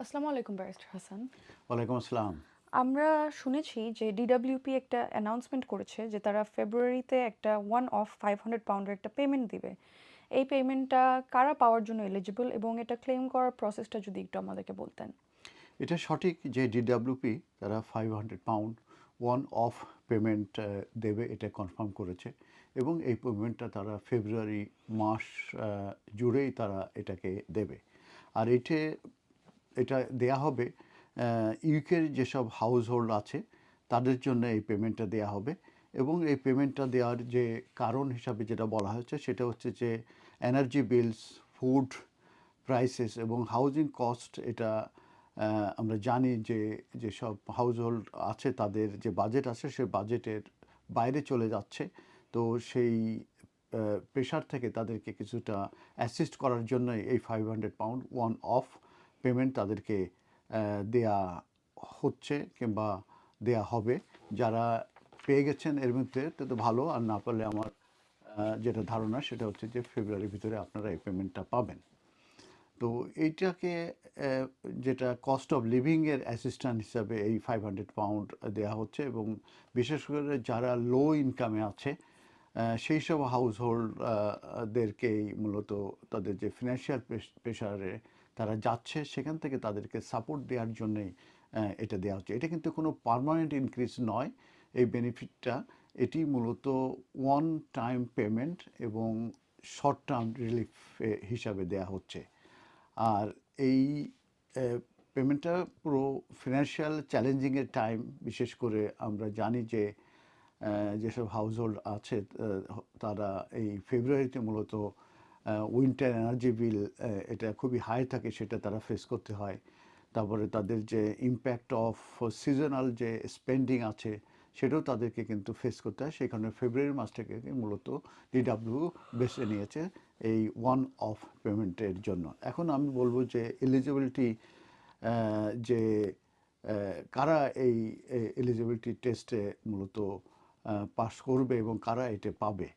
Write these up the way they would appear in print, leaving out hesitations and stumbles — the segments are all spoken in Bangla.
আসসালামু আলাইকুম ব্যারিস্টার হাসান। ওয়ালাইকুম আসসালাম। আমরা শুনেছি যে ডিডব্লিউপি একটা অ্যানাউন্সমেন্ট করেছে যে তারা ফেব্রুয়ারিতে একটা ওয়ান অফ 500 পাউন্ডের একটা পেমেন্ট দিবে। এই পেমেন্টটা কারা পাওয়ার জন্য এলিজিবল এবং এটা ক্লেম করার প্রসেসটা যদি একটু আমাদেরকে বলতেন। এটা সঠিক যে ডিডব্লিউপি তারা 500 পাউন্ড ওয়ান অফ পেমেন্ট দেবে, এটা কনফার্ম করেছে এবং এই পেমেন্টটা তারা ফেব্রুয়ারি মাস জুড়েই তারা এটাকে দেবে। আর এটা দেয়া হবে ইউকের যেসব হাউস হোল্ড আছে তাদের জন্য এই পেমেন্টটা দেয়া হবে। এবং এই পেমেন্টটা দেওয়ার যে কারণ হিসাবে যেটা বলা হয়েছে সেটা হচ্ছে যে এনার্জি বিলস, ফুড প্রাইসেস এবং হাউজিং কস্ট, এটা আমরা জানি যে যেসব হাউস হোল্ড আছে তাদের যে বাজেট আছে সে বাজেটের বাইরে চলে যাচ্ছে। তো সেই প্রেশার থেকে তাদেরকে কিছুটা অ্যাসিস্ট করার জন্য এই 500 পাউন্ড ওয়ান অফ পেমেন্ট তাদেরকে দেয়া হচ্ছে কিংবা দেয়া হবে। যারা পেয়ে গেছেন এর মধ্যে তো ভালো, আর না পারলে আমার যেটা ধারণা সেটা হচ্ছে যে ফেব্রুয়ারির ভিতরে আপনারা এই পেমেন্টটা পাবেন। তো এইটাকে যেটা কস্ট অফ লিভিংয়ের অ্যাসিস্ট্যান্ট হিসাবে এই 500 পাউন্ড দেওয়া হচ্ছে। এবং বিশেষ করে যারা লো ইনকামে আছে সেই সব হাউস হোল্ডদেরকেই মূলত তাদের যে ফিনান্সিয়াল প্রেশারে তারা যাচ্ছে সেখান থেকে তাদেরকে সাপোর্ট দেওয়ার জন্যই এটা দেওয়া হচ্ছে। এটা কিন্তু কোনো পার্মানেন্ট ইনক্রিজ নয় এই বেনিফিটটা। এটি মূলত ওয়ান টাইম পেমেন্ট এবং শর্ট টার্ম রিলিফ হিসাবে দেওয়া হচ্ছে। আর এই পেমেন্টটা পুরো ফিনান্সিয়াল চ্যালেঞ্জিংয়ের টাইম, বিশেষ করে আমরা জানি যে যেসব হাউসহোল্ড আছে তারা এই ফেব্রুয়ারিতে মূলত উইন্টার এনার্জি বিল এটা খুবই হাই থাকে, সেটা তারা ফেস করতে হয়। তারপরে তাদের যে ইম্প্যাক্ট অফ সিজনাল যে স্পেন্ডিং আছে সেটাও তাদেরকে কিন্তু ফেস করতে হয়। সেই কারণে ফেব্রুয়ারি মাসটাকে মূলত ডিডাব্লিউ বেছে নিয়েছে এই ওয়ান অফ পেমেন্টের জন্য। এখন আমি বলবো যে এলিজিবিলিটি, যে কারা এই এলিজিবিলিটি টেস্টে মূলত পাস করবে এবং কারা এটা পাবে।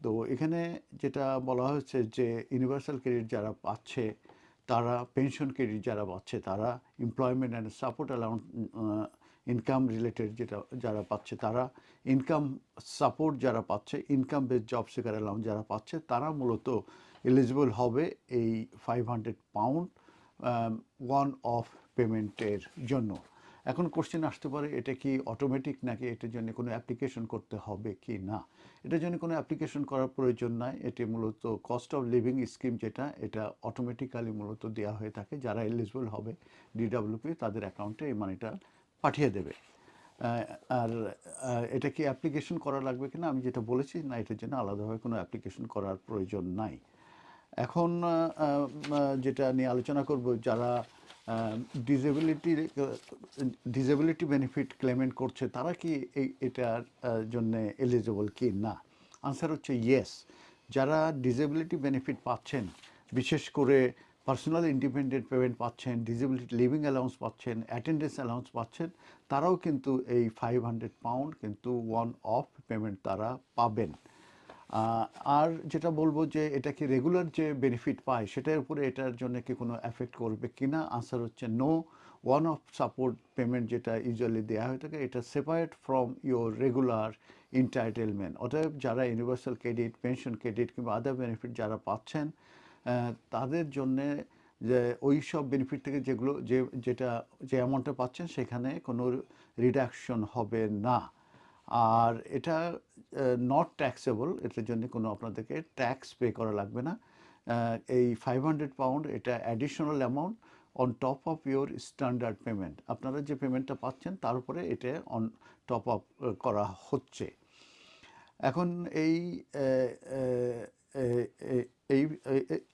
তো এখানে যেটা বলা হয়েছে যে ইউনিভার্সাল ক্রেডিট যারা পাচ্ছে তারা, পেনশন ক্রেডিট যারা পাচ্ছে তারা, employment and support allowance income related যেটা যারা পাচ্ছে তারা, ইনকাম সাপোর্ট যারা পাচ্ছে, income base job seeker allowance যারা পাচ্ছে তারা মূলত এলিজিবল হবে এই 500 পাউন্ড ওয়ান অফ পেমেন্টের জন্য। এখন কোশ্চেন আসতে পারে এটা কি অটোমেটিক নাকি এটার জন্য কোনো অ্যাপ্লিকেশন করতে হবে কি না। এটার জন্য কোনো অ্যাপ্লিকেশন করার প্রয়োজন নাই। এটি মূলত কস্ট অফ লিভিং স্কিম যেটা, এটা অটোমেটিক্যালি মূলত দেওয়া হয়ে থাকে। যারা এলিজিবল হবে ডিডাব্লিউপি তাদের অ্যাকাউন্টে এই মানিটা পাঠিয়ে দেবে। আর এটা কি অ্যাপ্লিকেশন করা লাগবে কিনা আমি যেটা বলেছি, না, এটার জন্য আলাদাভাবে কোনো অ্যাপ্লিকেশন করার প্রয়োজন নাই। এখন যেটা নিয়ে আলোচনা করব, যারা ডিসেবিলিটি ডিসেবিলিটি বেনিফিট ক্লেমেন্ট করছে তারা কি এটার জন্যে এলিজিবল কি না। আনসার হচ্ছে ইয়েস। যারা ডিসেবিলিটি বেনিফিট পাচ্ছেন, বিশেষ করে পার্সোনাল ইন্ডিপেন্ডেন্ট পেমেন্ট পাচ্ছেন, ডিসেবিলিটি লিভিং অ্যালাউন্স পাচ্ছেন, অ্যাটেন্ডেন্স অ্যালাউন্স পাচ্ছেন, তারাও কিন্তু এই 500 পাউন্ড কিন্তু ওয়ান অফ পেমেন্ট তারা পাবেন। আর যেটা বলবো যে এটা কি রেগুলার যে বেনিফিট পায় সেটার উপরে এটার জন্য কি কোনো এফেক্ট করবে কিনা, আনসার হচ্ছে no. One of support payment যেটা ইউজুয়ালি দেওয়া হয়ে থাকে এটা separate from your regular entitlement. অতএব যারা ইউনিভার্সাল ক্রেডিট, পেনশন ক্রেডিট কিংবা আদার বেনিফিট যারা পাচ্ছেন তাদের জন্যে যে ওই সব বেনিফিট থেকে যেগুলো যেটা যে অ্যামাউন্টটা পাচ্ছেন সেখানে কোনো রিডাকশন হবে না। আর এটা নট ট্যাক্সেবল, এটার জন্য কোনো আপনাদেরকে ট্যাক্স পে করা লাগবে না। এই 500 পাউন্ড এটা additional amount on top of your standard payment. আপনারা যে পেমেন্টটা পাচ্ছেন তার উপরে এটা অন টপ আপ করা হচ্ছে। এখন এই এই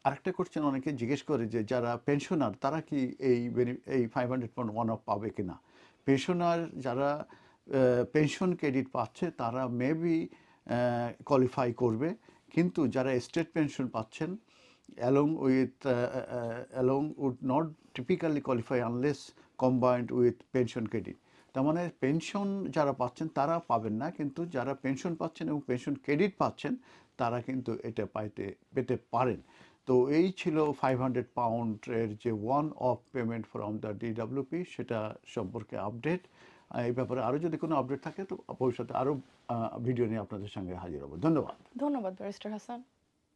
আরেকটা কোশ্চেন অনেকে জিজ্ঞেস করে যে যারা পেনশনার তারা কি এই 500 পাউন্ড ওয়ান অফ পাবে কিনা। পেনশনার যারা পেনশন ক্রেডিট পাচ্ছে তারা মেবি কোয়ালিফাই করবে, কিন্তু যারা স্টেট পেনশন পাচ্ছেন along would not typically qualify unless combined with pension credit। তার মানে পেনশন যারা পাচ্ছেন তারা পাবেন না, কিন্তু যারা পেনশন পাচ্ছেন এবং পেনশন ক্রেডিট পাচ্ছেন তারা কিন্তু এটা পেতে পারেন। তো এই ছিল 500 পাউন্ডের যে one of payment from the DWP, সেটা সম্পর্কে আপডেট। এই ব্যাপারে আরও যদি কোনো আপডেট থাকে তো ভবিষ্যতে আরও ভিডিও নিয়ে আপনাদের সঙ্গে হাজির হব। ধন্যবাদ। ধন্যবাদ ব্যারিস্টার হাসান।